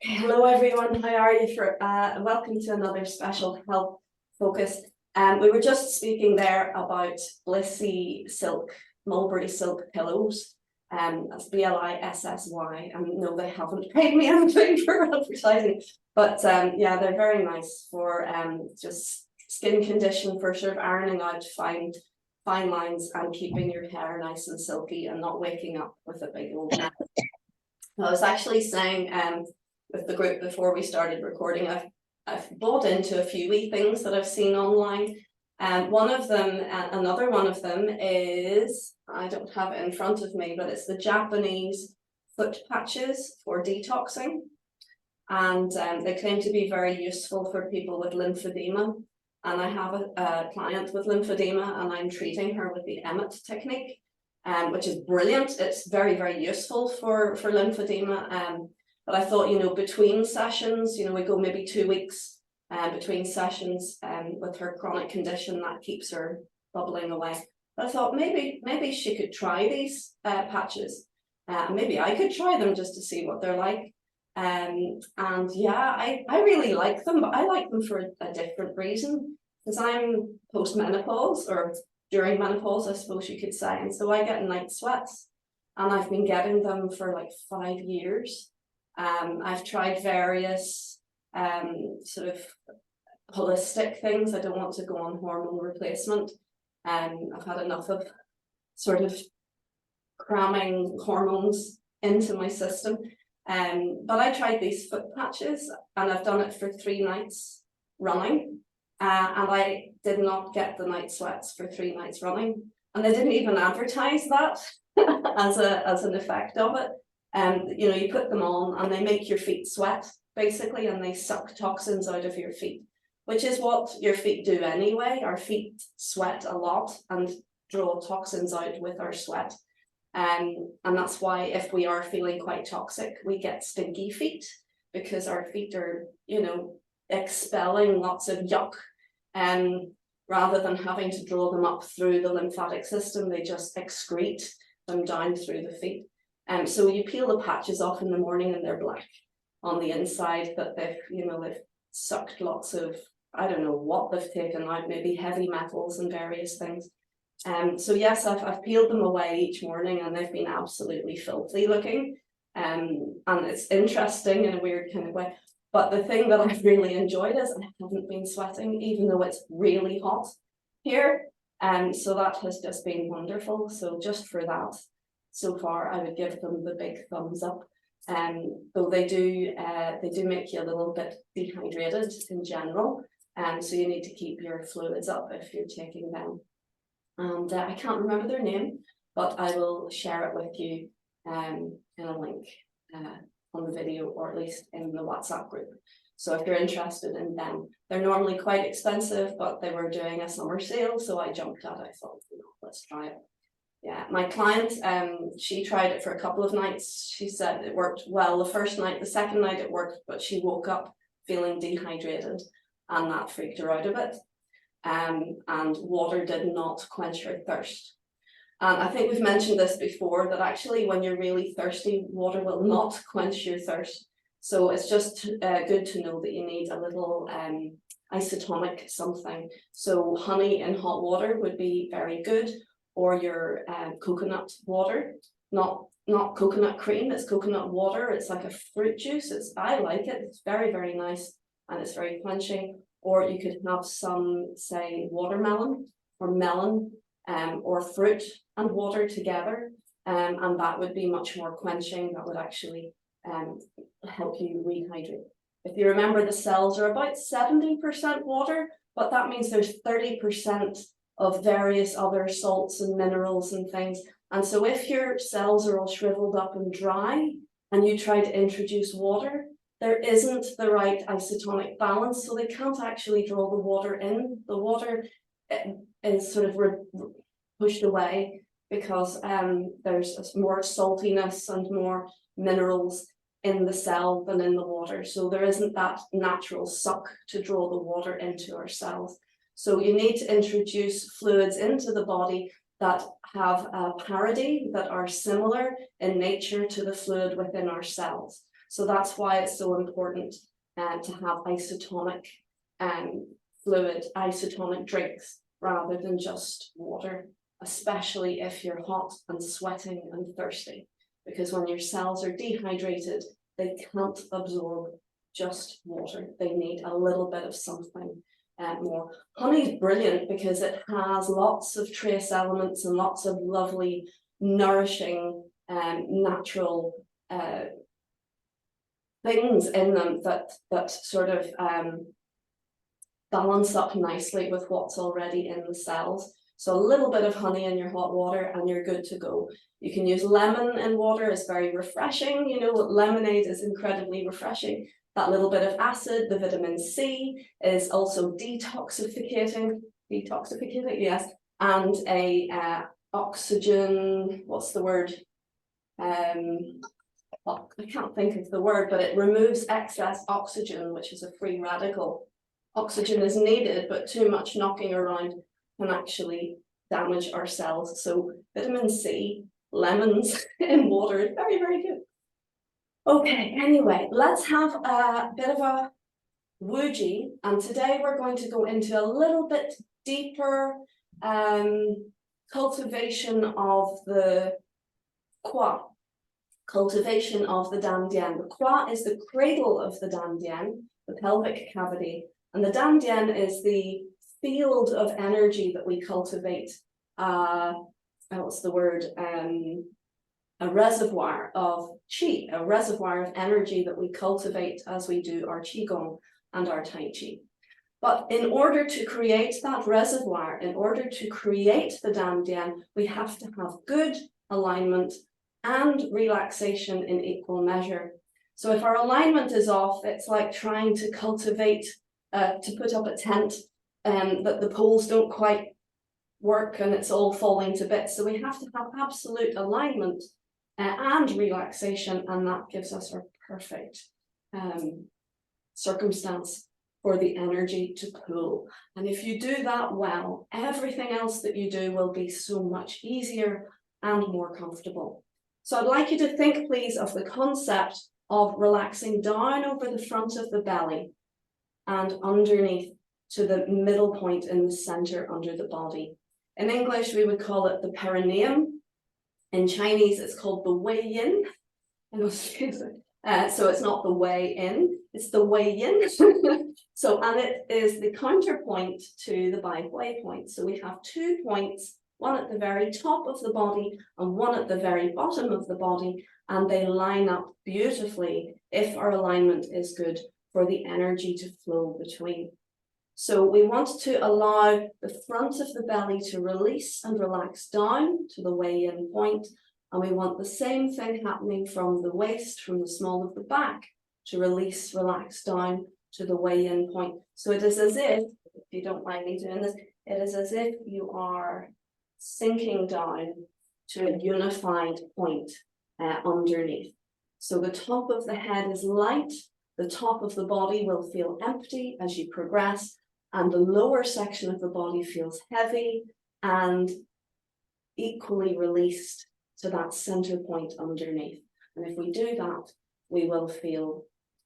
Hello everyone, how are you? Welcome to another special health focus. We were just speaking there about Blissy silk, mulberry silk pillows. That's Blissy, and no, they haven't paid me anything for advertising, but yeah, they're very nice for just skin condition, for sort of ironing out fine lines and keeping your hair nice and silky and not waking up with a big old mess. I was actually saying with the group before we started recording, I've bought into a few wee things that I've seen online. One of them, another one of them is, I don't have it in front of me, but it's the Japanese foot patches for detoxing. And they claim to be very useful for people with lymphedema. And I have a client with lymphedema, and I'm treating her with the Emmett technique, which is brilliant. It's very, very useful for lymphedema. But I thought, between sessions, we go maybe 2 weeks between sessions with her chronic condition that keeps her bubbling away. But I thought maybe she could try these patches. Maybe I could try them just to see what they're like. And yeah, I really like them, but I like them for a different reason, because I'm post-menopause, or during menopause, I suppose you could say, and so I get night sweats, and I've been getting them for like 5 years. I've tried various sort of holistic things. I don't want to go on hormone replacement. I've had enough of sort of cramming hormones into my system. But I tried these foot patches, and I've done it for 3 nights running, and I did not get the night sweats for 3 nights running, and they didn't even advertise that as an effect of it. You put them on and they make your feet sweat, basically, and they suck toxins out of your feet, which is what your feet do anyway. Our feet sweat a lot and draw toxins out with our sweat. And that's why if we are feeling quite toxic, we get stinky feet, because our feet are, expelling lots of yuck. And rather than having to draw them up through the lymphatic system, they just excrete them down through the feet. So you peel the patches off in the morning and they're black on the inside, but they've sucked lots of, I don't know what they've taken out, maybe heavy metals and various things. So yes, I've peeled them away each morning, and they've been absolutely filthy looking. And it's interesting in a weird kind of way. But the thing that I've really enjoyed is I haven't been sweating, even though it's really hot here. So that has just been wonderful. So just for that, so far, I would give them the big thumbs up. Though they do make you a little bit dehydrated in general. So you need to keep your fluids up if you're taking them. And I can't remember their name, but I will share it with you in a link on the video, or at least in the WhatsApp group. So if you're interested in them, they're normally quite expensive, but they were doing a summer sale, so I jumped at it. I thought, let's try it. Yeah, my client, she tried it for a couple of nights. She said it worked well the first night. The second night it worked, but she woke up feeling dehydrated, and that freaked her out a bit. And water did not quench her thirst. And I think we've mentioned this before, that actually when you're really thirsty, water will not quench your thirst. So it's just good to know that you need a little isotonic something. So honey in hot water would be very good, or your coconut water, not coconut cream, it's coconut water. It's like a fruit juice. I like it. It's very, very nice, and it's very quenching. Or you could have some, say, watermelon or melon or fruit and water together, and that would be much more quenching. That would actually help you rehydrate. If you remember, the cells are about 70% water, but that means there's 30% of various other salts and minerals and things. And so if your cells are all shriveled up and dry, and you try to introduce water, there isn't the right isotonic balance, so they can't actually draw the water in. The water is sort of pushed away, because there's more saltiness and more minerals in the cell than in the water. So there isn't that natural suck to draw the water into our cells. So you need to introduce fluids into the body that have a parity, that are similar in nature to the fluid within our cells. So that's why it's so important to have isotonic fluid, isotonic drinks, rather than just water, especially if you're hot and sweating and thirsty, because when your cells are dehydrated, they can't absorb just water. They need a little bit of something more. Honey is brilliant because it has lots of trace elements and lots of lovely, nourishing, natural things in them that sort of balance up nicely with what's already in the cells. So a little bit of honey in your hot water and you're good to go. You can use lemon in water, it's very refreshing. You know, lemonade is incredibly refreshing. That little bit of acid, the vitamin C, is also detoxificating, yes, and a oxygen, what's the word? Well, I can't think of the word, but it removes excess oxygen, which is a free radical. Oxygen is needed, but too much knocking around can actually damage our cells. So vitamin C, lemons in water is very, very good. Okay, anyway, let's have a bit of a wuji, and today we're going to go into a little bit deeper cultivation of the kwa, cultivation of the dandian. The kwa is the cradle of the dandian, the pelvic cavity, and the dandian is the field of energy that we cultivate. What's the word? A reservoir of qi, a reservoir of energy that we cultivate as we do our qigong and our tai chi. But in order to create that reservoir, in order to create the dandian, we have to have good alignment and relaxation in equal measure. So if our alignment is off, it's like trying to cultivate, to put up a tent that the poles don't quite work and it's all falling to bits. So we have to have absolute alignment and relaxation, and that gives us our perfect circumstance for the energy to pull. And if you do that well, everything else that you do will be so much easier and more comfortable. So I'd like you to think, please, of the concept of relaxing down over the front of the belly and underneath to the middle point in the center under the body. In English, we would call it the perineum. In Chinese, it's called the wei yin. So it's not the way in, it's the wei yin. So, and it is the counterpoint to the bai hui point. So we have 2 points, one at the very top of the body and one at the very bottom of the body, and they line up beautifully if our alignment is good for the energy to flow between. So we want to allow the front of the belly to release and relax down to the wei-yin point, and we want the same thing happening from the waist, from the small of the back, to release, relax down to the wei-yin point. So it is as if you don't mind me doing this, it is as if you are sinking down to a unified point underneath. So the top of the head is light, the top of the body will feel empty as you progress, and the lower section of the body feels heavy and equally released to that center point underneath. And if we do that, we will feel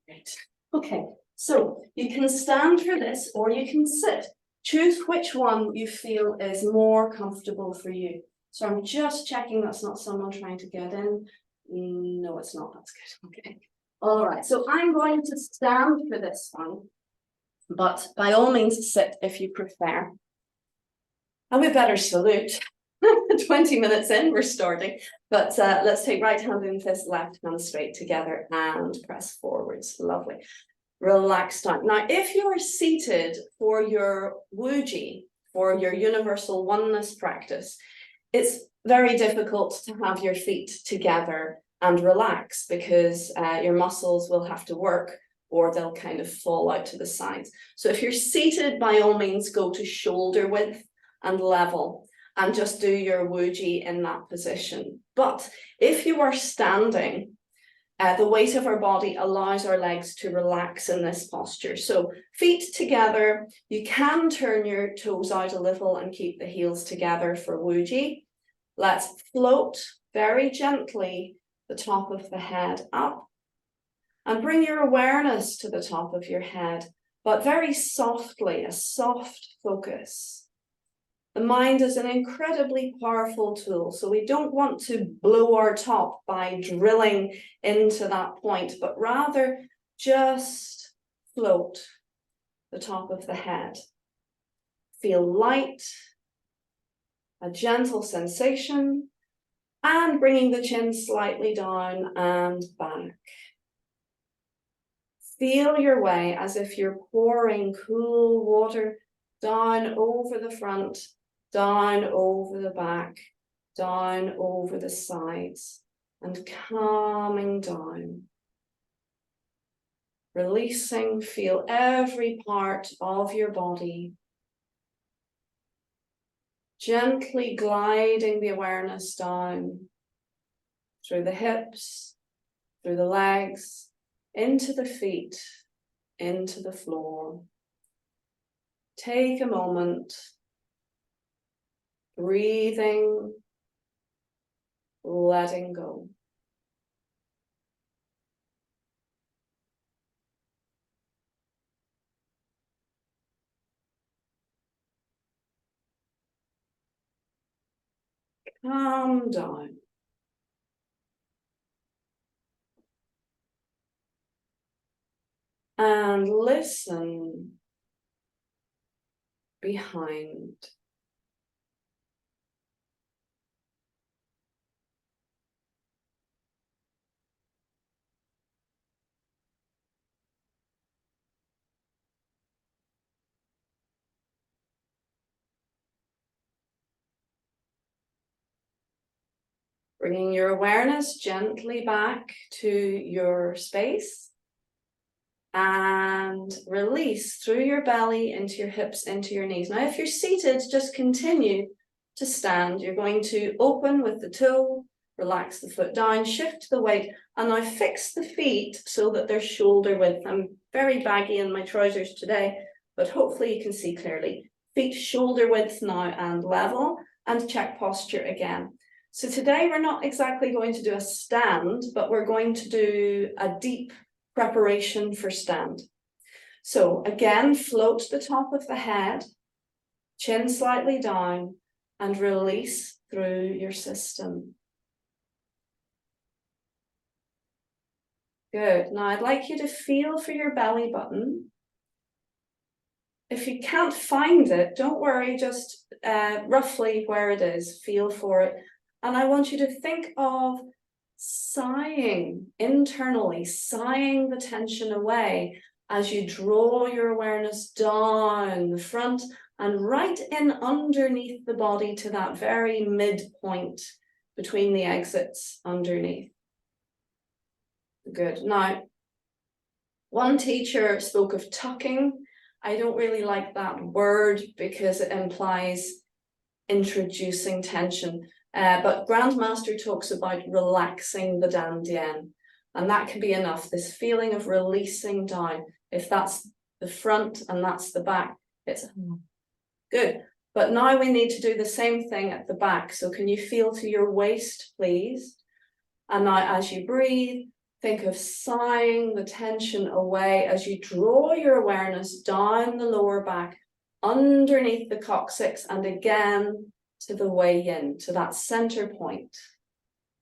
great. Okay, so you can stand for this or you can sit. Choose which one you feel is more comfortable for you. So I'm just checking that's not someone trying to get in. No, it's not. That's good. Okay. All right. So I'm going to stand for this one, but by all means sit if you prefer. And we better salute. 20 minutes in, we're starting. But let's take right hand in fist, left hand straight together and press forwards. Lovely. Relax down. Now, if you are seated for your wuji, for your universal oneness practice, it's very difficult to have your feet together and relax because your muscles will have to work or they'll kind of fall out to the sides. So if you're seated, by all means, go to shoulder width and level and just do your wuji in that position. But if you are standing, the weight of our body allows our legs to relax in this posture. So feet together, you can turn your toes out a little and keep the heels together for wuji. Let's float very gently the top of the head up And bring your awareness to the top of your head, but very softly, a soft focus. The mind is an incredibly powerful tool, so we don't want to blow our top by drilling into that point, but rather just float the top of the head. Feel light, a gentle sensation, and bringing the chin slightly down and back. Feel your way as if you're pouring cool water down over the front, down over the back, down over the sides, and calming down. Releasing, feel every part of your body. Gently gliding the awareness down through the hips, through the legs, into the feet, into the floor. Take a moment, breathing, letting go. Calm down. And listen behind. Bringing your awareness gently back to your space. And release through your belly into your hips, into your knees. Now, if you're seated, just continue to stand. You're going to open with the toe, relax the foot down, shift the weight, and now fix the feet so that they're shoulder width. I'm very baggy in my trousers today, but hopefully you can see clearly. Feet shoulder width now and level, and check posture again. So today we're not exactly going to do a stand, but we're going to do a deep preparation for stand. So again, float the top of the head, chin slightly down, and release through your system. Good. Now I'd like you to feel for your belly button. If you can't find it, don't worry, just roughly where it is, feel for it. And I want you to think of sighing internally, sighing the tension away as you draw your awareness down the front and right in underneath the body to that very midpoint between the exits underneath. Good. Now, one teacher spoke of tucking. I don't really like that word because it implies introducing tension. But Grandmaster talks about relaxing the dantian, and that can be enough, this feeling of releasing down. If that's the front and that's the back, it's good. But now we need to do the same thing at the back. So can you feel to your waist, please? And now as you breathe, think of sighing the tension away as you draw your awareness down the lower back, underneath the coccyx, and again to the way in, to that center point.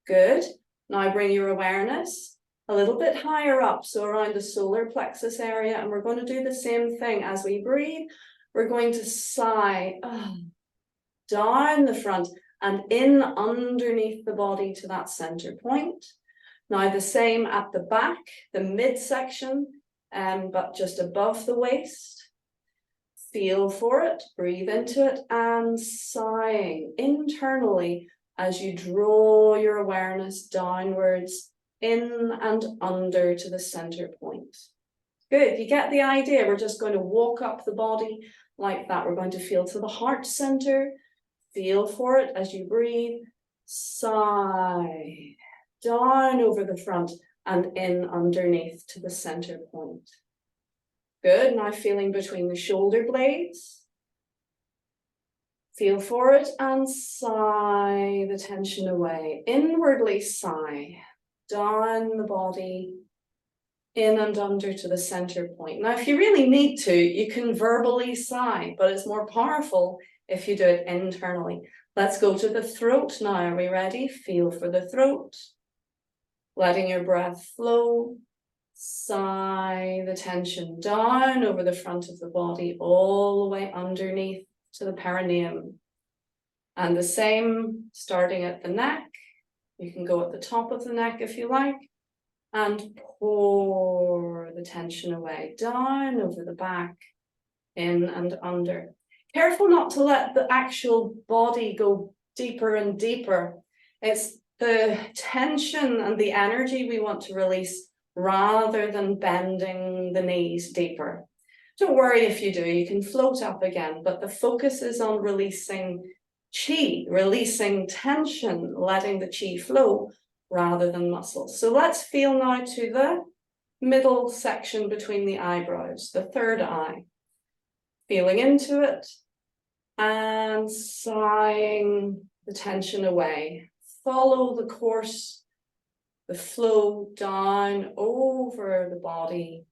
Good. Now bring your awareness a little bit higher up, so around the solar plexus area, and we're going to do the same thing as we breathe. We're going to sigh down the front and in underneath the body to that center point. Now the same at the back, the midsection, but just above the waist. Feel for it, breathe into it, and sighing internally as you draw your awareness downwards, in and under to the center point. Good, you get the idea. We're just going to walk up the body like that. We're going to feel to the heart center. Feel for it as you breathe. Sigh down over the front and in underneath to the center point. Good, now feeling between the shoulder blades. Feel for it and sigh the tension away. Inwardly sigh down the body in and under to the center point. Now, if you really need to, you can verbally sigh, but it's more powerful if you do it internally. Let's go to the throat now. Are we ready? Feel for the throat. Letting your breath flow. Sigh the tension down over the front of the body, all the way underneath to the perineum. And the same, starting at the neck. You can go at the top of the neck if you like. And pour the tension away, down over the back, in and under. Careful not to let the actual body go deeper and deeper. It's the tension and the energy we want to release rather than bending the knees deeper. Don't worry if you do, you can float up again, but the focus is on releasing chi, releasing tension, letting the chi flow rather than muscles. So let's feel now to the middle section between the eyebrows, the third eye. Feeling into it and sighing the tension away. Follow the course, the flow down over the body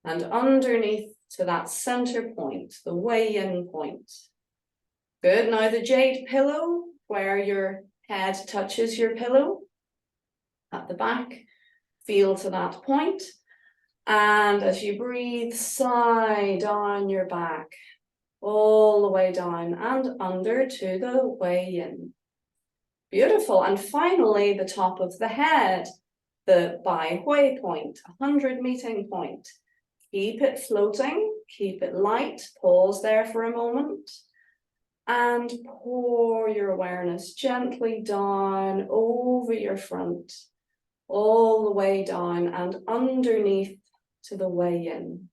and underneath to that center point, the weigh-in point. Good. Now the jade pillow, where your head touches your pillow at the back, feel to that point. And as you breathe, sigh down your back, all the way down and under to the weigh-in. Beautiful. And finally, the top of the head, the Bai Hui point, 100 meeting point. Keep it floating, keep it light, pause there for a moment, and pour your awareness gently down over your front, all the way down and underneath to the weigh-in.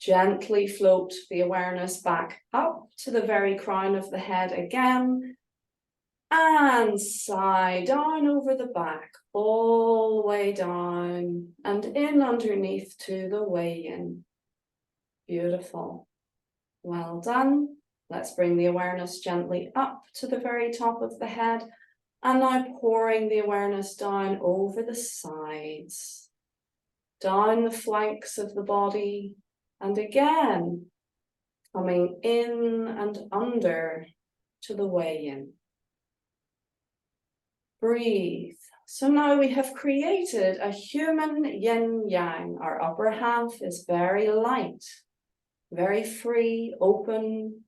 Gently float the awareness back up to the very crown of the head again, and sigh down over the back, all the way down and in underneath to the weigh-in. Beautiful. Well done. Let's bring the awareness gently up to the very top of the head, and now pouring the awareness down over the sides, down the flanks of the body, and again, coming in and under to the weigh-in. Breathe. So now we have created a human yin-yang. Our upper half is very light, very free, open,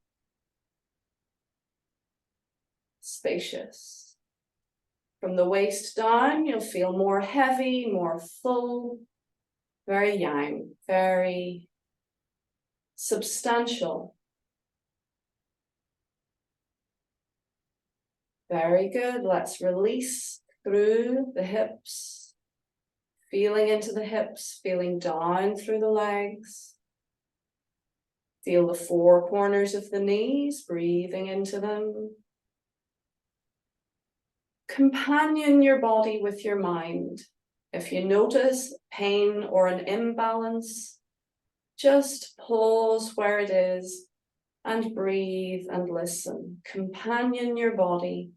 spacious. From the waist down, you'll feel more heavy, more full, very yang, very substantial. Very good. Let's release through the hips, feeling into the hips, feeling down through the legs. Feel the four corners of the knees, breathing into them. Companion your body with your mind. If you notice pain or an imbalance, just pause where it is and breathe and listen. Companion your body.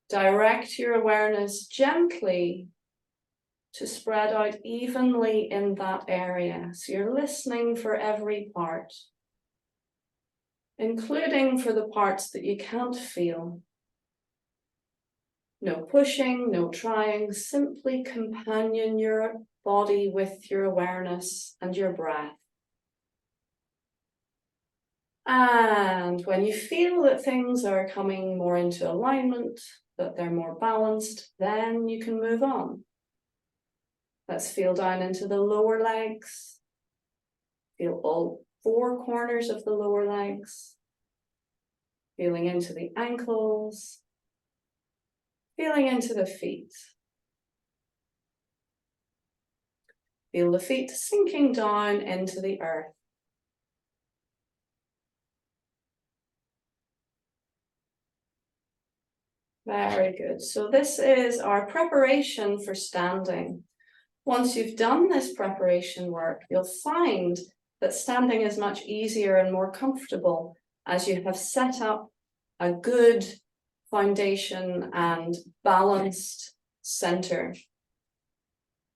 Direct your awareness gently to spread out evenly in that area. So you're listening for every part, including for the parts that you can't feel. No pushing, no trying, simply companion your body with your awareness and your breath. And when you feel that things are coming more into alignment, that they're more balanced, then you can move on. Let's feel down into the lower legs. Feel all four corners of the lower legs. Feeling into the ankles. Feeling into the feet. Feel the feet sinking down into the earth. Very good. So this is our preparation for standing. Once you've done this preparation work, you'll find that standing is much easier and more comfortable as you have set up a good foundation and balanced center.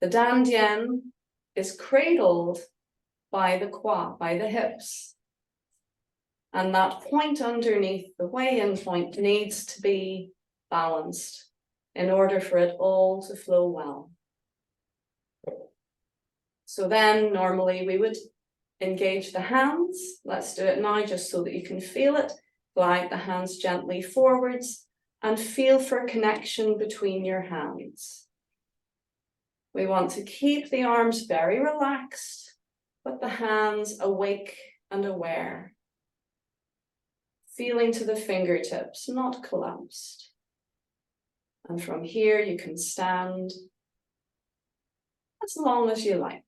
The dantian is cradled by the quad, by the hips. And that point underneath the weigh-in point needs to be balanced in order for it all to flow well. So then normally we would engage the hands. Let's do it now just so that you can feel it. Glide the hands gently forwards and feel for connection between your hands. We want to keep the arms very relaxed, but the hands awake and aware. Feeling to the fingertips, not collapsed. And from here you can stand as long as you like.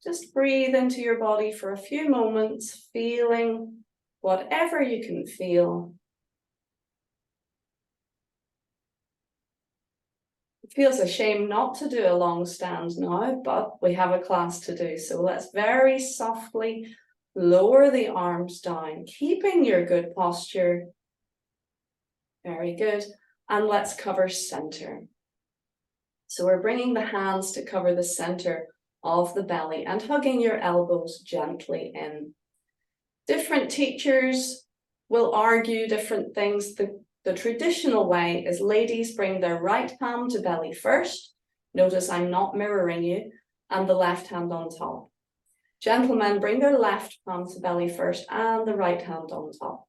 Just breathe into your body for a few moments, feeling whatever you can feel. It feels a shame not to do a long stand now, but we have a class to do. So let's very softly lower the arms down, keeping your good posture. Very good. And let's cover center. So we're bringing the hands to cover the center of the belly and hugging your elbows gently in. Different teachers will argue different things. The traditional way is ladies bring their right palm to belly first. Notice I'm not mirroring you, and the left hand on top. Gentlemen bring their left palm to belly first and the right hand on top.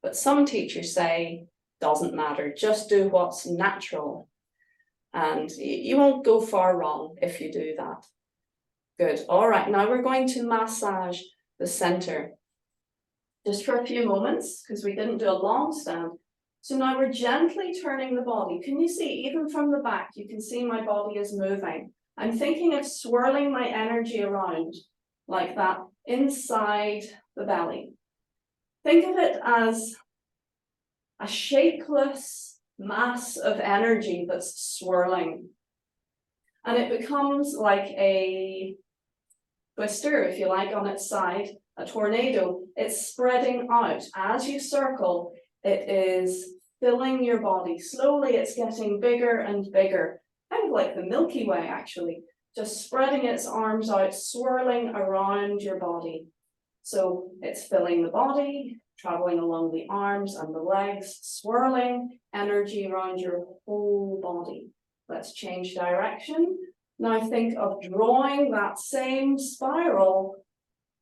But some teachers say, doesn't matter, just do what's natural. And you won't go far wrong if you do that. Good. All right, now we're going to massage the center just for a few moments because we didn't do a long stand. So now we're gently turning the body. Can you see, even from the back, you can see my body is moving. I'm thinking of swirling my energy around like that inside the belly. Think of it as a shapeless mass of energy that's swirling. And it becomes like a twister, if you like, on its side, a tornado. It's spreading out. As you circle, it is filling your body. Slowly, it's getting bigger and bigger, kind of like the Milky Way, actually, just spreading its arms out, swirling around your body. So it's filling the body, traveling along the arms and the legs, swirling energy around your whole body. Let's change direction. Now think of drawing that same spiral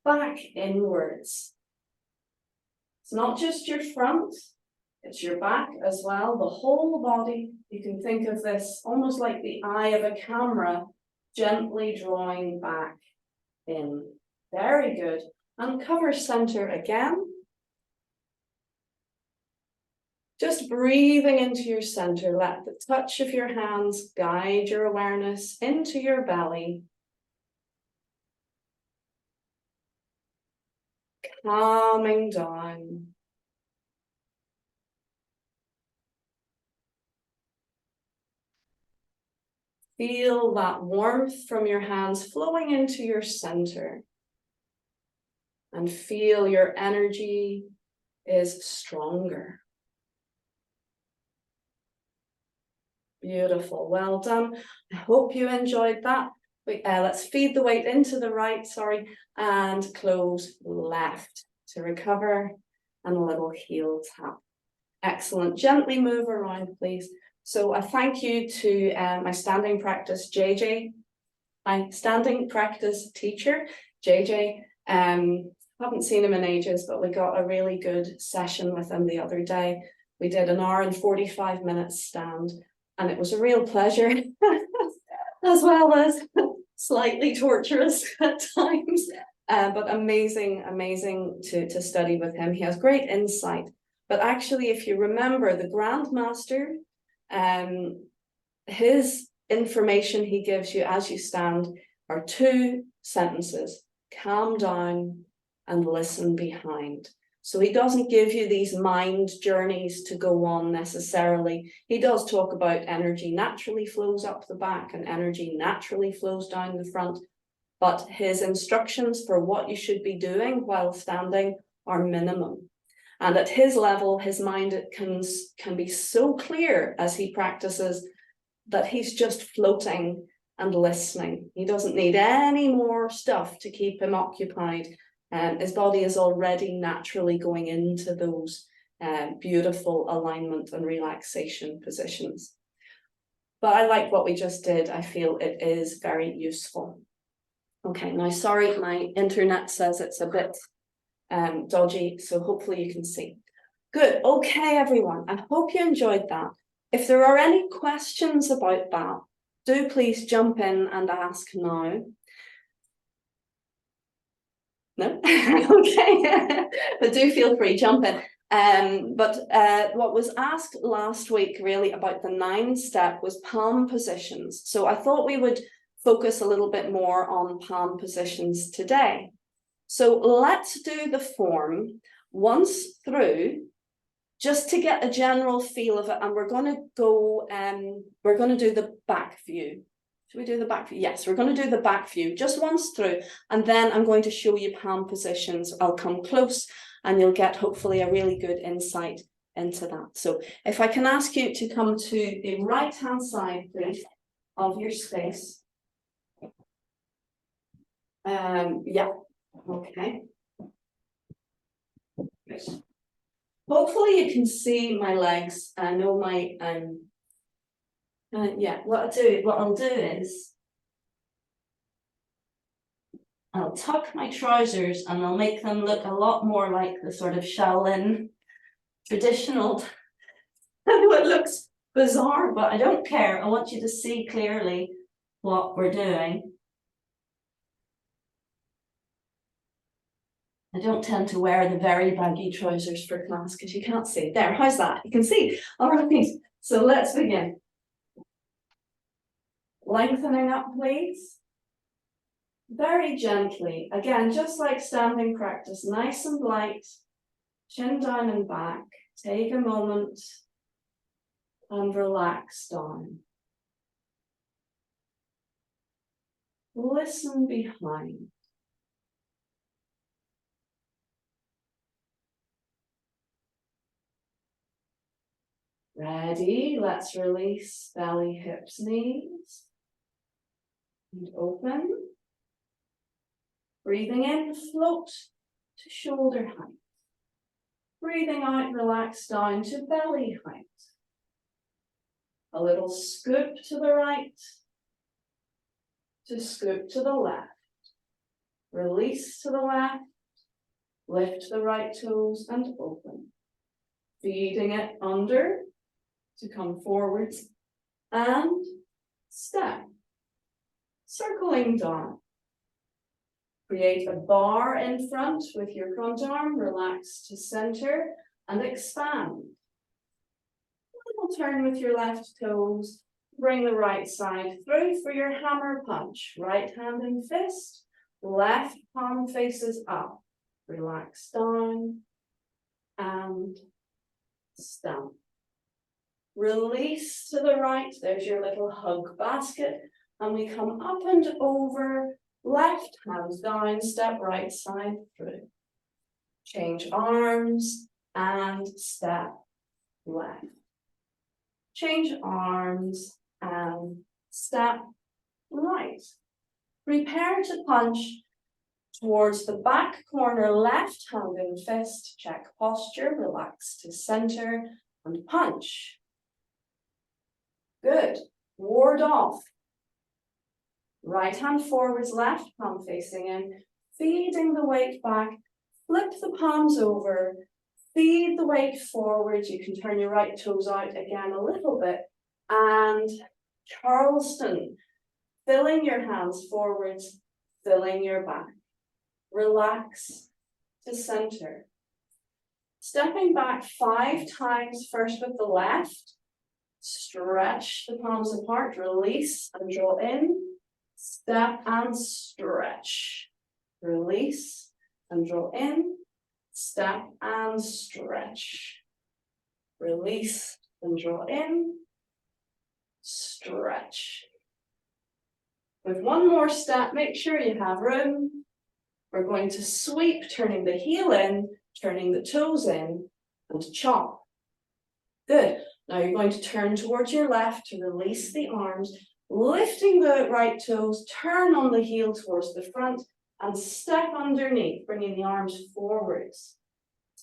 back inwards. It's not just your front, it's your back as well, the whole body. You can think of this almost like the eye of a camera, gently drawing back in. Very good. And cover center again. Just breathing into your center, let the touch of your hands guide your awareness into your belly. Calming down. Feel that warmth from your hands flowing into your center. And feel your energy is stronger. Beautiful, well done. I hope you enjoyed that. Let's feed the weight into the right, and close left to recover, and a little heel tap. Excellent, gently move around, please. So a thank you to my standing practice, JJ, my standing practice teacher, JJ. Haven't seen him in ages, but we got a really good session with him the other day. We did an hour and 45 minutes stand, and it was a real pleasure, as well as slightly torturous at times, but amazing to study with him. He has great insight. But actually, if you remember, the Grandmaster, his information he gives you as you stand are 2 sentences: calm down and listen behind. So he doesn't give you these mind journeys to go on necessarily. He does talk about energy naturally flows up the back and energy naturally flows down the front, but his instructions for what you should be doing while standing our minimum. And at his level, his mind can be so clear as he practices that he's just floating and listening. He doesn't need any more stuff to keep him occupied. His body is already naturally going into those beautiful alignment and relaxation positions. But I like what we just did. I feel it is very useful. Okay, now sorry, my internet says it's a bit dodgy, so hopefully you can see. Good, okay everyone, I hope you enjoyed that. If there are any questions about that, do please jump in and ask now. No? Okay, but do feel free, jump in. What was asked last week really about the 9-step was palm positions. So I thought we would focus a little bit more on palm positions today. So let's do the form once through, just to get a general feel of it. And we're going to go, we're going to do the back view. Should we do the back view? Yes, we're going to do the back view just once through, and then I'm going to show you palm positions. I'll come close and you'll get hopefully a really good insight into that. So if I can ask you to come to the right-hand side, please, of your space. Yeah, okay. Good. Hopefully you can see my legs. I know my yeah, what I'll do is I'll tuck my trousers and I'll make them look a lot more like the sort of Shaolin traditional. I know it looks bizarre, but I don't care. I want you to see clearly what we're doing. I don't tend to wear the very baggy trousers for class because you can't see. There, how's that? You can see. All right, so let's begin. Lengthening up, please. Very gently. Again, just like standing practice, nice and light. Chin down and back. Take a moment and relax down. Listen behind. Ready? Let's release belly, hips, knees. And open. Breathing in, float to shoulder height. Breathing out, relax down to belly height. A little scoop to the right, to scoop to the left. Release to the left, lift the right toes and open. Feeding it under to come forwards and step. Circling down. Create a bar in front with your front arm, relax to center and expand. Little turn with your left toes, bring the right side through for your hammer punch. Right hand and fist, left palm faces up. Relax down and stamp. Release to the right, there's your little hug basket, and we come up and over. Left hand down, step right side through. Change arms and step left. Change arms and step right. Prepare to punch towards the back corner, left hand and fist. Check posture, relax to center and punch. Good. Ward off. Right hand forwards, left palm facing in, feeding the weight back, flip the palms over, feed the weight forward. You can turn your right toes out again a little bit, and Charleston, filling your hands forwards, filling your back. Relax to center. Stepping back 5 times, first with the left, stretch the palms apart, release and draw in. Step and stretch. Release and draw in. Step and stretch. Release and draw in. Stretch. With one more step, make sure you have room. We're going to sweep, turning the heel in, turning the toes in, and chop. Good. Now you're going to turn towards your left to release the arms, lifting the right toes, turn on the heel towards the front, and step underneath, bringing the arms forwards.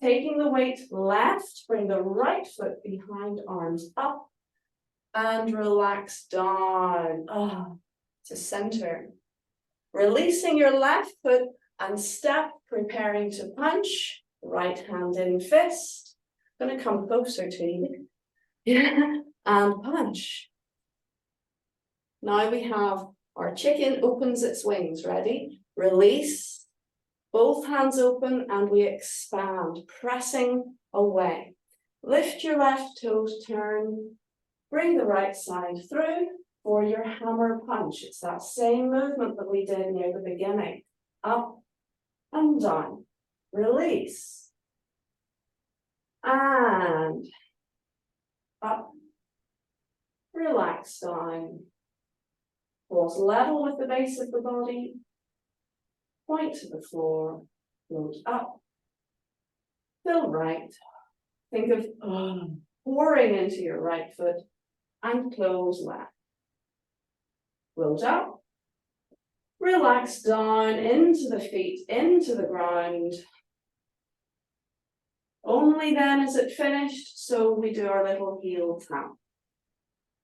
Taking the weight left, bring the right foot behind, arms up, and relax down to center. Releasing your left foot and step, preparing to punch. Right hand in fist. Going to come closer to you. Yeah, and punch. Now we have our chicken opens its wings. Ready? Release. Both hands open and we expand, pressing away. Lift your left toes, turn. Bring the right side through for your hammer punch. It's that same movement that we did near the beginning. Up and down. Release. And up. Relax down. Pause level with the base of the body. Point to the floor. Float up. Fill right. Think of pouring into your right foot. And close left. Float up. Relax down into the feet, into the ground. Only then is it finished, so we do our little heel tap.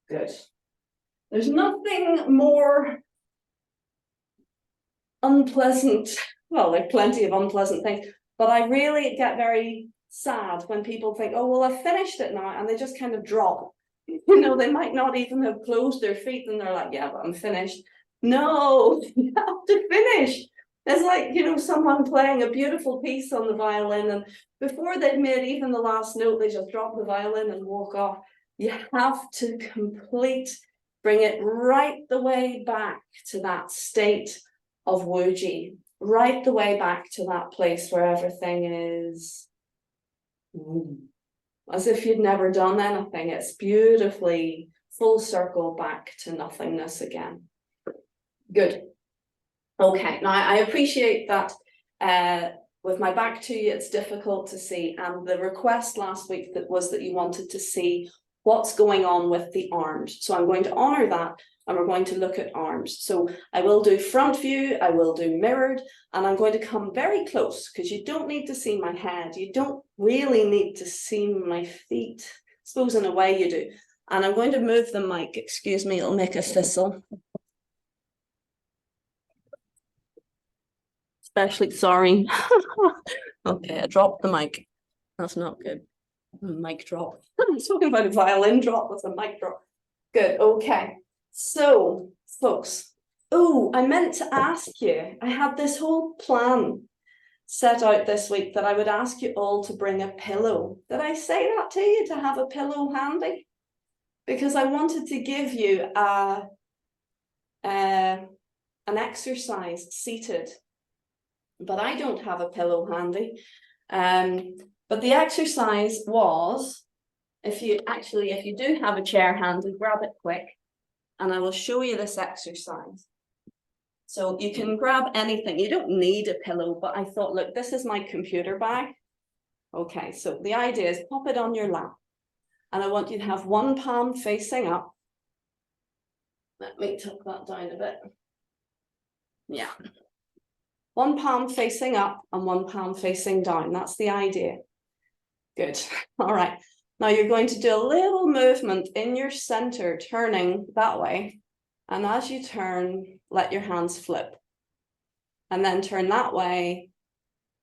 Good. There's nothing more unpleasant, well, there are plenty of unpleasant things, but I really get very sad when people think, oh, well, I've finished it now, and they just kind of drop. You know, they might not even have closed their feet, and they're like, yeah, but I'm finished. No, you have to finish. It's like, you know, someone playing a beautiful piece on the violin, and before they've made even the last note, they just drop the violin and walk off. You have to complete, bring it right the way back to that state of Wuji, right the way back to that place where everything is as if you'd never done anything. It's beautifully full circle back to nothingness again. Good. Okay, now I appreciate that with my back to you, it's difficult to see. And the request last week was that you wanted to see what's going on with the arms. So I'm going to honor that, and we're going to look at arms. So I will do front view, I will do mirrored, and I'm going to come very close because you don't need to see my head. You don't really need to see my feet. I suppose in a way you do. And I'm going to move the mic. Excuse me, it'll make a thistle. Especially, sorry. Okay, I dropped the mic. That's not good. Mic drop. I'm talking about a violin drop with a mic drop. Good, okay. So, folks, oh, I meant to ask you, I had this whole plan set out this week that I would ask you all to bring a pillow. Did I say that to you, to have a pillow handy? Because I wanted to give you an exercise seated, but I don't have a pillow handy. But the exercise was, if you do have a chair handy, grab it quick, and I will show you this exercise. So you can grab anything. You don't need a pillow, but I thought, look, this is my computer bag. Okay, so the idea is pop it on your lap, and I want you to have one palm facing up. Let me tuck that down a bit. Yeah. One palm facing up and one palm facing down. That's the idea. Good. All right. Now you're going to do a little movement in your center, turning that way. And as you turn, let your hands flip. And then turn that way,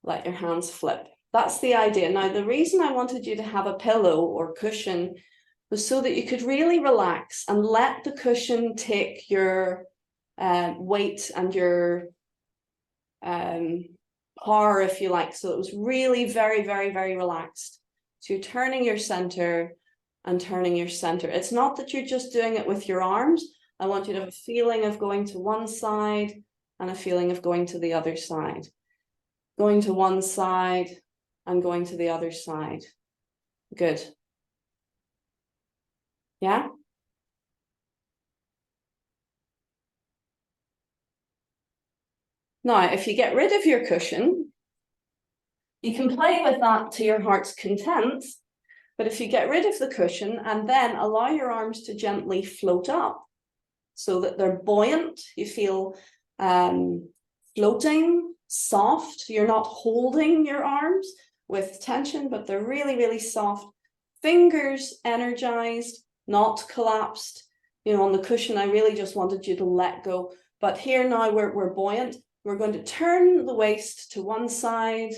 let your hands flip. That's the idea. Now, the reason I wanted you to have a pillow or cushion was so that you could really relax and let the cushion take your weight and your power, if you like. So it was really very, very, very relaxed. So you're turning your center and turning your center. It's not that you're just doing it with your arms. I want you to have a feeling of going to one side and a feeling of going to the other side. Going to one side and going to the other side. Good. Yeah? Now, if you get rid of your cushion, you can play with that to your heart's content, but if you get rid of the cushion and then allow your arms to gently float up so that they're buoyant, you feel floating, soft, you're not holding your arms with tension, but they're really, really soft. Fingers energized, not collapsed. You know, on the cushion, I really just wanted you to let go. But here now we're buoyant. We're going to turn the waist to one side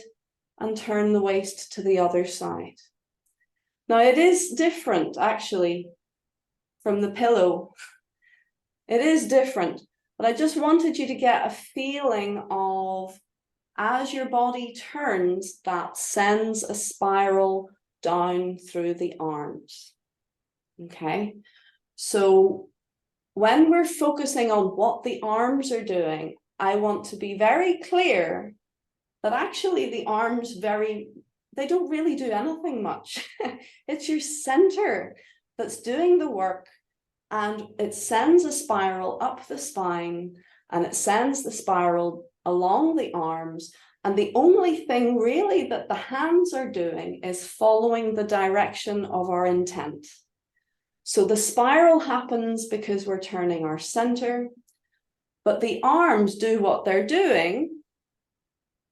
and turn the waist to the other side. Now it is different actually from the pillow. It is different, but I just wanted you to get a feeling of, as your body turns, that sends a spiral down through the arms. Okay, so when we're focusing on what the arms are doing, I want to be very clear that actually the arms they don't really do anything much. It's your center that's doing the work, and it sends a spiral up the spine and it sends the spiral along the arms. And the only thing really that the hands are doing is following the direction of our intent. So the spiral happens because we're turning our center, but the arms do what they're doing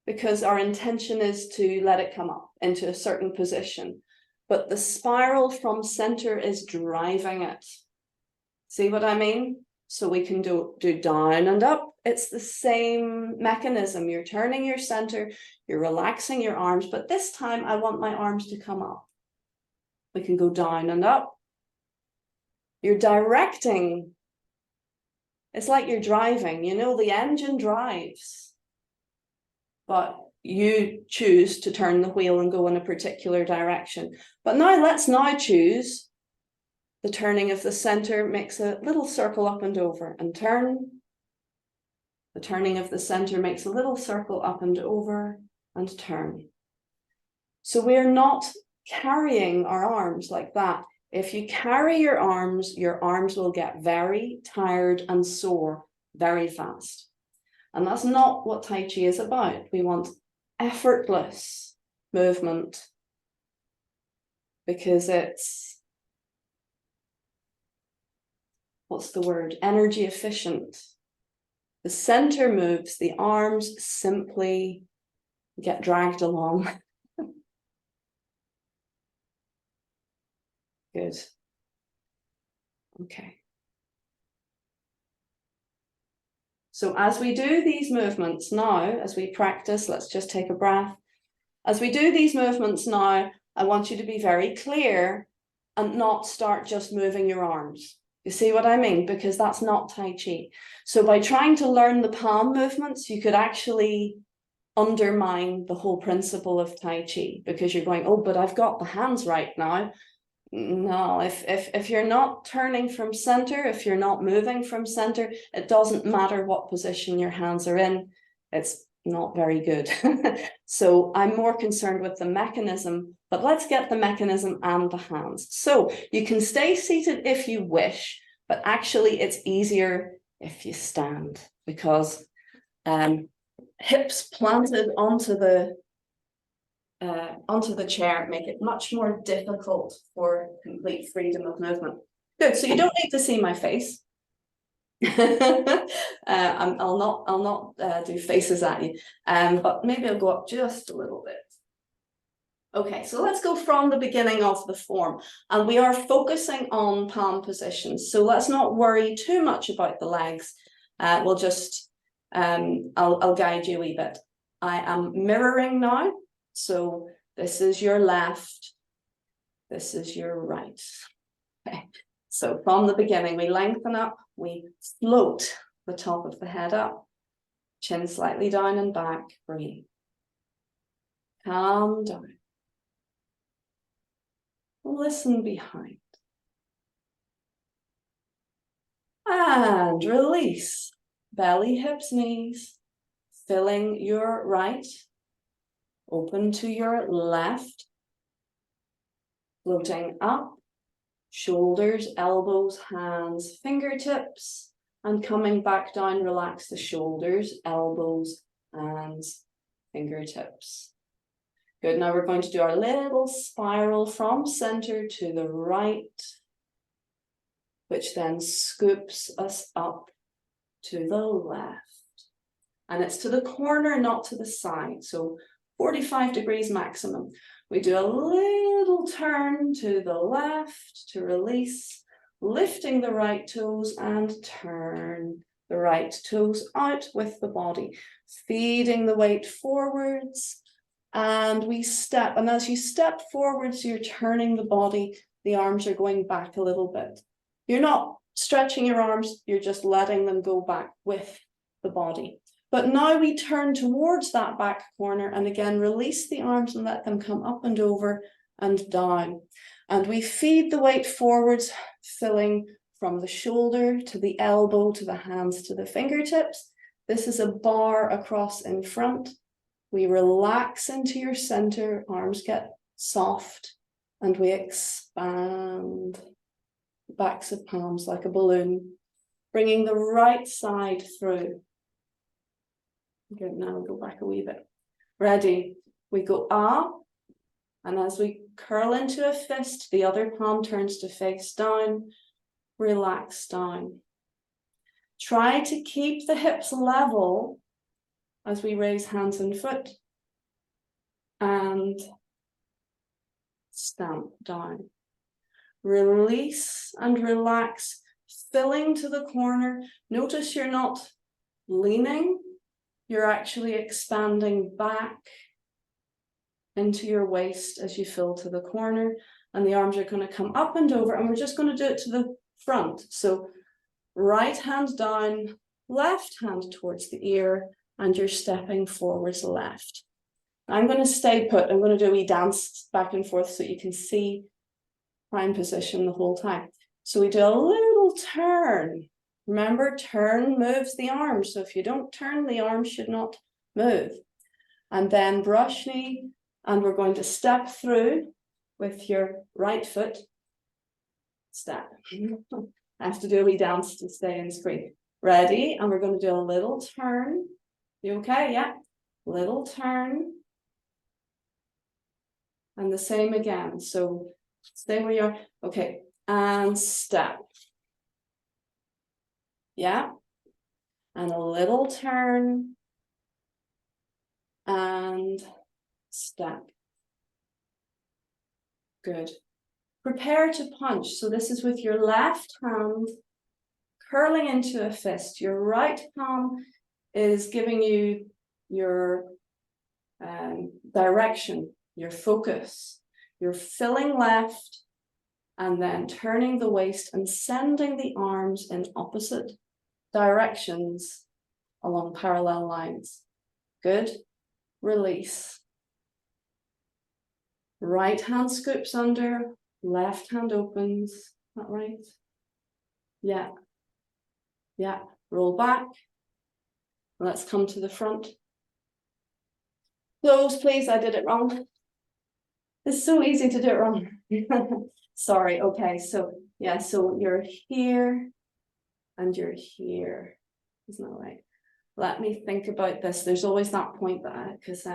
because our intention is to let it come up into a certain position. But the spiral from center is driving it. See what I mean? So we can do down and up. It's the same mechanism. You're turning your center, you're relaxing your arms, but this time I want my arms to come up. We can go down and up. You're directing. It's like you're driving, you know, the engine drives, but you choose to turn the wheel and go in a particular direction. But now let's choose the turning of the center. Makes a little circle up and over and turn. The turning of the center makes a little circle up and over and turn. So we're not carrying our arms like that. If you carry your arms will get very tired and sore very fast. And that's not what Tai Chi is about. We want effortless movement because it's, what's the word? Energy efficient. The center moves, the arms simply get dragged along. Good. Okay. So as we do these movements now, as we practice, let's just take a breath. As we do these movements now, I want you to be very clear and not start just moving your arms. You see what I mean? Because that's not Tai Chi. So by trying to learn the palm movements, you could actually undermine the whole principle of Tai Chi, because you're going, oh, but I've got the hands right now. No, if you're not turning from center, if you're not moving from center, it doesn't matter what position your hands are in. It's not very good. So I'm more concerned with the mechanism, but let's get the mechanism and the hands. So you can stay seated if you wish, but actually it's easier if you stand, because hips planted onto the chair make it much more difficult for complete freedom of movement. Good, so you don't need to see my face. I'll not do faces at you, but maybe I'll go up just a little bit. Okay, so let's go from the beginning of the form, and we are focusing on palm positions. So let's not worry too much about the legs. We'll just I'll guide you a wee bit. I am mirroring now. So this is your left, this is your right. Okay. So from the beginning, we lengthen up, we float the top of the head up, chin slightly down and back, breathe. Calm down. Listen behind. And release. Belly, hips, knees, filling your right. Open to your left, floating up, shoulders, elbows, hands, fingertips, And coming back down, relax the shoulders, elbows, and fingertips. Good, now we're going to do our little spiral from center to the right, which then scoops us up to the left. And it's to the corner, not to the side. So 45 degrees maximum. We do a little turn to the left to release, lifting the right toes and turn the right toes out with the body, feeding the weight forwards. And we step, and as you step forwards, you're turning the body, the arms are going back a little bit. You're not stretching your arms, you're just letting them go back with the body. But now we turn towards that back corner and again, release the arms and let them come up and over and down. And we feed the weight forwards, filling from the shoulder to the elbow, to the hands, to the fingertips. This is a bar across in front. We relax into your center, arms get soft, and we expand the backs of palms like a balloon, bringing the right side through. Good, now we'll go back a wee bit. Ready? We go up, and as we curl into a fist, the other palm turns to face down, relax down. Try to keep the hips level as we raise hands and foot and stamp down. Release and relax, filling to the corner. Notice you're not leaning, you're actually expanding back into your waist as you fill to the corner, and the arms are going to come up and over, and we're just going to do it to the front. So right hand down, left hand towards the ear, and you're stepping forwards left. I'm going to stay put. I'm going to do a wee dance back and forth so you can see prime position the whole time. So we do a little turn. Remember, turn moves the arms. So if you don't turn, the arms should not move. And then brush knee, and we're going to step through with your right foot. Step. I have to do a wee dance to stay in screen. Ready? And we're going to do a little turn. You okay? Yeah. Little turn. And the same again. So stay where you are. Okay. And step. Yeah. And a little turn. And step. Good. Prepare to punch. So this is with your left hand curling into a fist. Your right palm is giving you your direction, your focus. You're filling left and then turning the waist and sending the arms in opposite directions along parallel lines. Good. Release. Right hand scoops under, left hand opens. Is that right? Yeah. Yeah. Roll back. Let's come to the front. Close, please. I did it wrong. It's so easy to do it wrong. Sorry. Okay. So, yeah. So you're here and you're here. Isn't that right? Let me think about this. There's always that point that, because,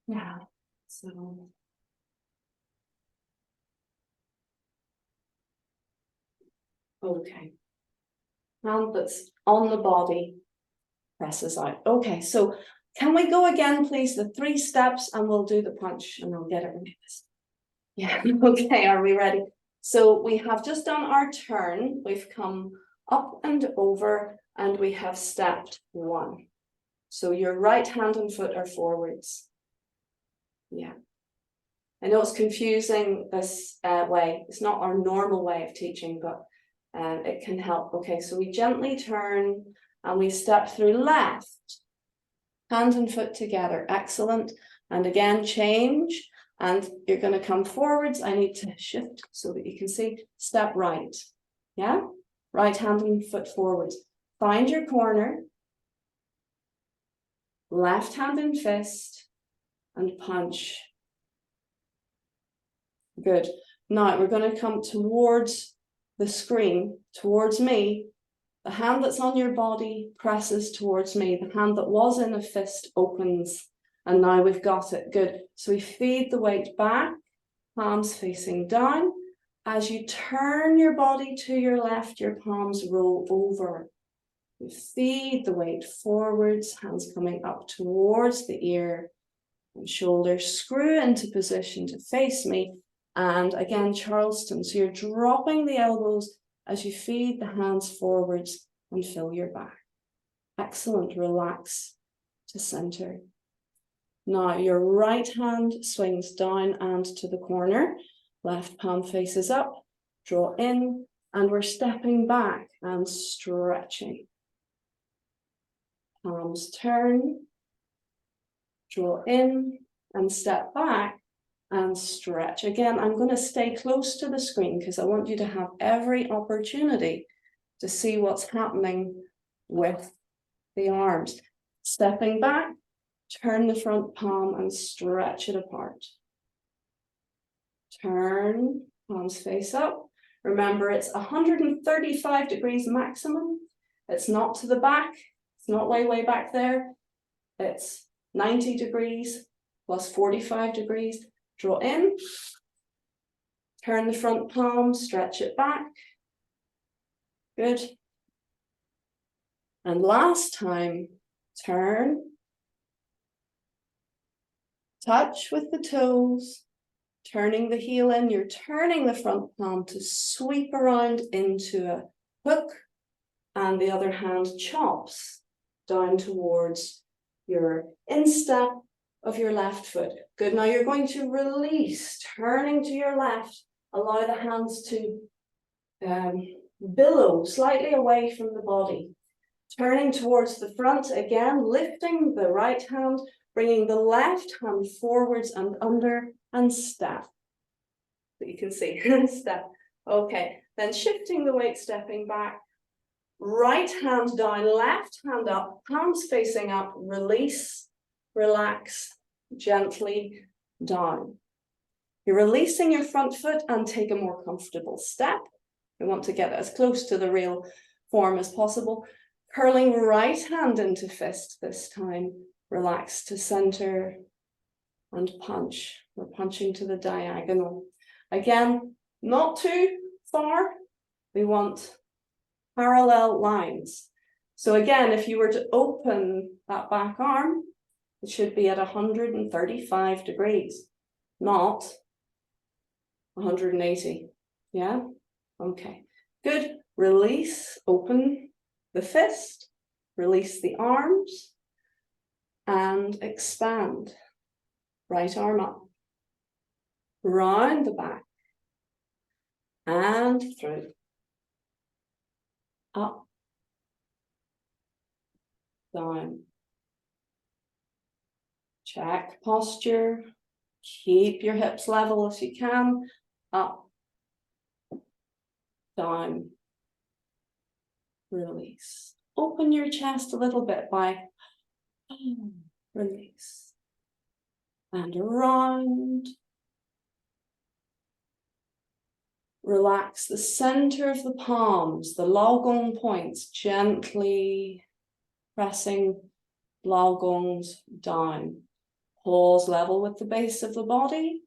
yeah. So. Okay. Hand that's on the body presses out. Okay, so can we go again, please? The 3 steps, and we'll do the punch, and I'll get it right. Yeah, okay, are we ready? So we have just done our turn. We've come up and over, and we have stepped 1. So your right hand and foot are forwards. Yeah. I know it's confusing this way. It's not our normal way of teaching, but it can help. Okay, so we gently turn and we step through left. Hand and foot together. Excellent. And again, change. And you're going to come forwards. I need to shift so that you can see. Step right. Yeah? Right hand and foot forwards. Find your corner. Left hand and fist. And punch. Good. Now we're going to come towards the screen towards me. The hand that's on your body presses towards me. The hand that was in a fist opens. And now we've got it. Good. So we feed the weight back, palms facing down. As you turn your body to your left, your palms roll over. You feed the weight forwards, hands coming up towards the ear, and shoulders screw into position to face me. And again, Charleston. So you're dropping the elbows as you feed the hands forwards and fill your back. Excellent. Relax to center. Now your right hand swings down and to the corner. Left palm faces up. Draw in. And we're stepping back and stretching. Palms turn. Draw in and step back and stretch. Again, I'm going to stay close to the screen because I want you to have every opportunity to see what's happening with the arms. Stepping back, turn the front palm and stretch it apart. Turn, palms face up. Remember, it's 135 degrees maximum. It's not to the back. It's not way, way back there. It's 90 degrees plus 45 degrees. Draw in. Turn the front palm, stretch it back. Good. And last time, turn. Touch with the toes. Turning the heel in, you're turning the front palm to sweep around into a hook, and the other hand chops down towards your instep of your left foot. Good. Now you're going to release, turning to your left. Allow the hands to billow slightly away from the body. Turning towards the front again, lifting the right hand, bringing the left hand forwards and under, and step. So you can see, step. Okay, then shifting the weight, stepping back. Right hand down, left hand up, palms facing up, release, relax, gently down. You're releasing your front foot and take a more comfortable step. We want to get as close to the real form as possible. Curling right hand into fist this time. Relax to center and punch. We're punching to the diagonal. Again, not too far. We want parallel lines. So again, if you were to open that back arm, it should be at 135 degrees, not 180. Yeah? Okay. Good. Release, open the fist, release the arms, and expand. Right arm up. Round the back. And through. Up. Down. Check posture. Keep your hips level if you can. Up. Down. Release. Open your chest a little bit by release. And around. Relax the center of the palms, the laogong points, gently pressing laogongs down. Pause level with the base of the body.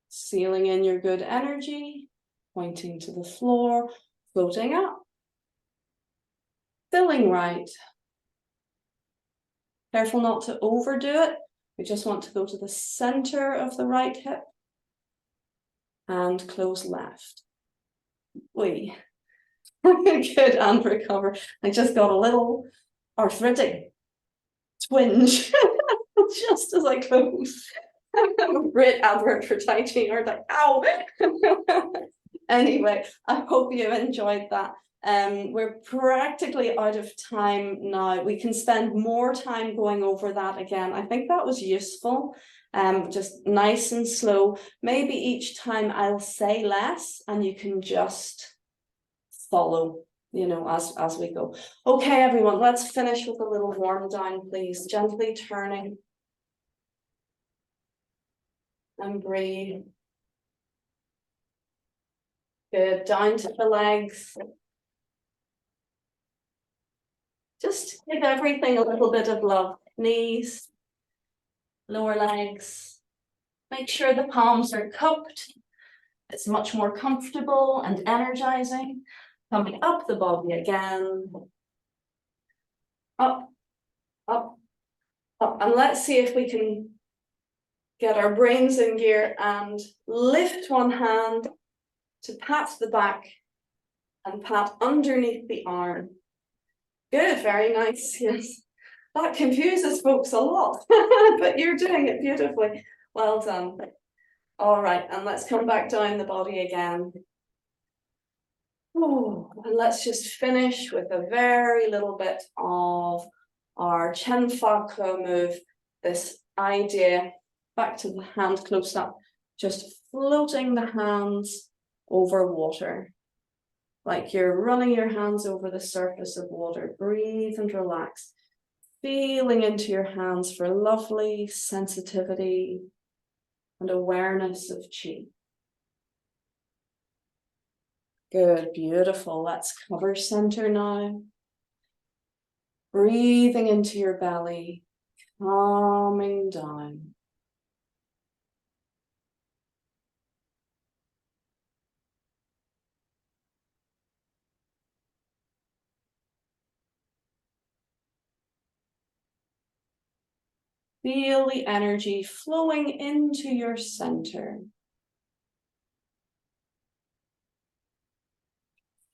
Sealing in your good energy, pointing to the floor, floating up. Filling right. Careful not to overdo it. We just want to go to the center of the right hip. And close left. Good, and recover. I just got a little arthritic twinge just as I close. Great advert for Tai Chi, or like, ow. Anyway, I hope you enjoyed that. We're practically out of time now. We can spend more time going over that again. I think that was useful. Just nice and slow. Maybe each time I'll say less and you can just follow, you know, as we go. Okay, everyone, let's finish with a little warm down, please. Gently turning. And breathe. Good, down to the legs. Just give everything a little bit of love. Knees, lower legs. Make sure the palms are cupped. It's much more comfortable and energizing. Coming up the body again. Up, up, up. And let's see if we can get our brains in gear and lift one hand to pat the back and pat underneath the arm. Good, very nice, yes. That confuses folks a lot, but you're doing it beautifully. Well done. All right, and let's come back down the body again. Oh, and let's just finish with a very little bit of our Chen Fa Ko move, this idea, back to the hand close up, just floating the hands over water. Like you're running your hands over the surface of water. Breathe and relax. Feeling into your hands for lovely sensitivity and awareness of qi. Good, beautiful. Let's cover center now. Breathing into your belly, calming down. Feel the energy flowing into your center.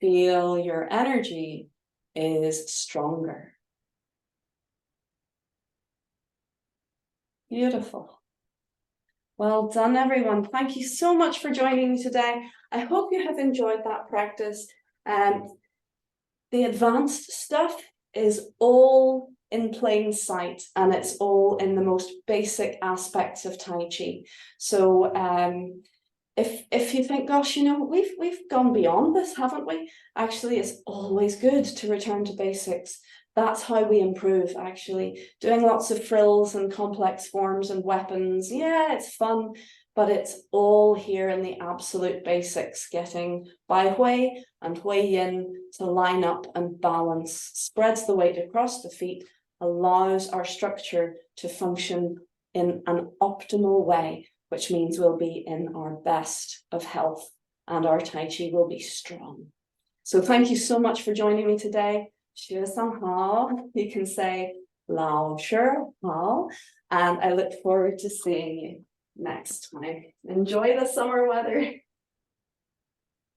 Feel your energy is stronger. Beautiful. Well done, everyone. Thank you so much for joining me today. I hope you have enjoyed that practice. The advanced stuff is all in plain sight, and it's all in the most basic aspects of Tai Chi. So if you think, gosh, you know, we've gone beyond this, haven't we? Actually, it's always good to return to basics. That's how we improve, actually. Doing lots of frills and complex forms and weapons, yeah, it's fun, but it's all here in the absolute basics, getting Bai Hui and Hui Yin to line up and balance, spreads the weight across the feet, allows our structure to function in an optimal way, which means we'll be in our best of health and our Tai Chi will be strong. So thank you so much for joining me today. Xue San Hao, you can say Lao Shi Hao, and I look forward to seeing you next time. Enjoy the summer weather.